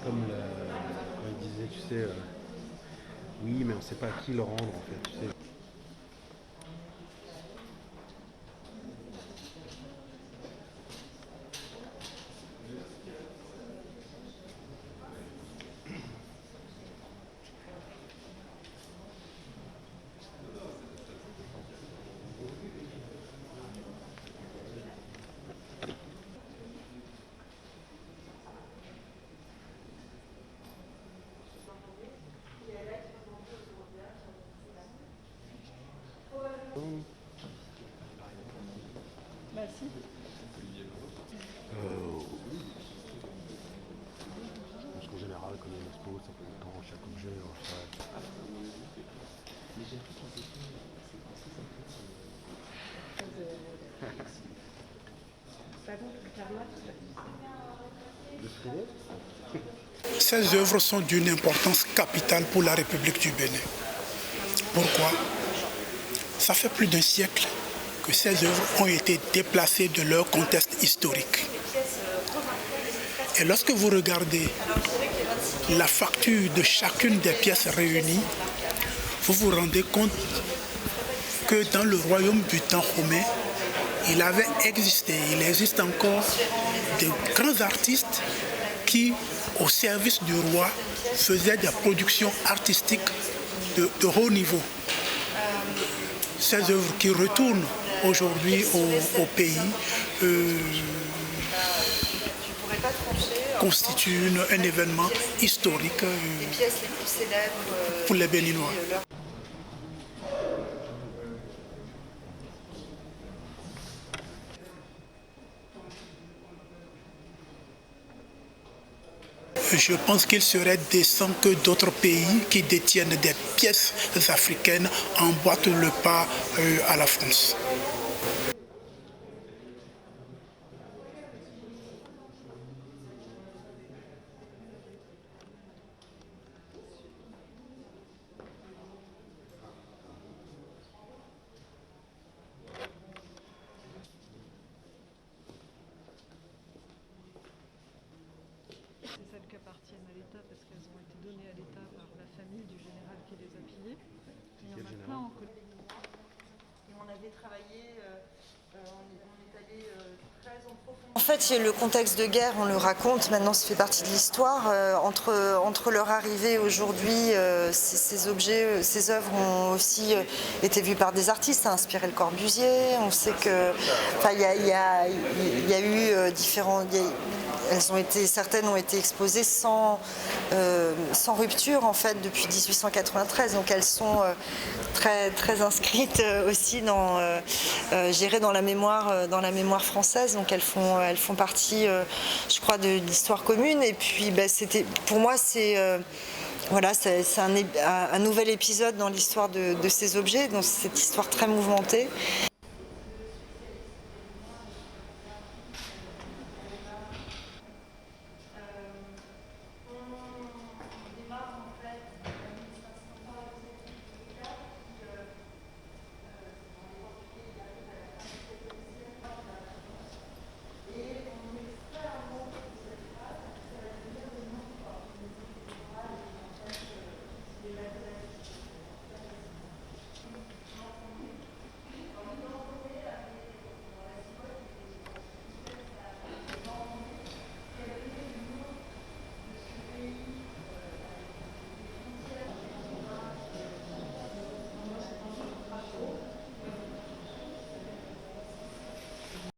comme quand il disait, tu sais, oui, mais on ne sait pas à qui le rendre en fait. Tu sais. Merci. Oui. Je pense qu'en général, quand il y a une expo, ça prend du temps, chaque objet. Ces œuvres sont d'une importance capitale pour la République du Bénin. Pourquoi? Ça fait plus d'un siècle que ces œuvres ont été déplacées de leur contexte historique. Et lorsque vous regardez la facture de chacune des pièces réunies, vous vous rendez compte que dans le royaume du temps romain, il existe encore de grands artistes qui, au service du roi, faisaient des productions artistiques de haut niveau. Ces œuvres qui retournent aujourd'hui au pays constituent un événement historique pour les Béninois. Je pense qu'il serait décent que d'autres pays qui détiennent des pièces africaines emboîtent le pas à la France. C'est celles qui appartiennent à l'État parce qu'elles ont été données à l'État par la famille du général qui les a pillées. Il y en a plein en Colombie. On avait travaillé, on est allé très en profondeur. En fait, le contexte de guerre, on le raconte, maintenant ça fait partie de l'histoire. Entre leur arrivée aujourd'hui, ces objets, ces œuvres ont aussi été vues par des artistes, ça a inspiré le Corbusier. On sait que, il y a eu différents... certaines ont été exposées sans rupture en fait depuis 1893, donc elles sont très inscrites aussi gérées dans la mémoire française, donc elles font partie, je crois, de l'histoire commune. Et puis pour moi c'est un nouvel épisode dans l'histoire de ces objets, dans cette histoire très mouvementée.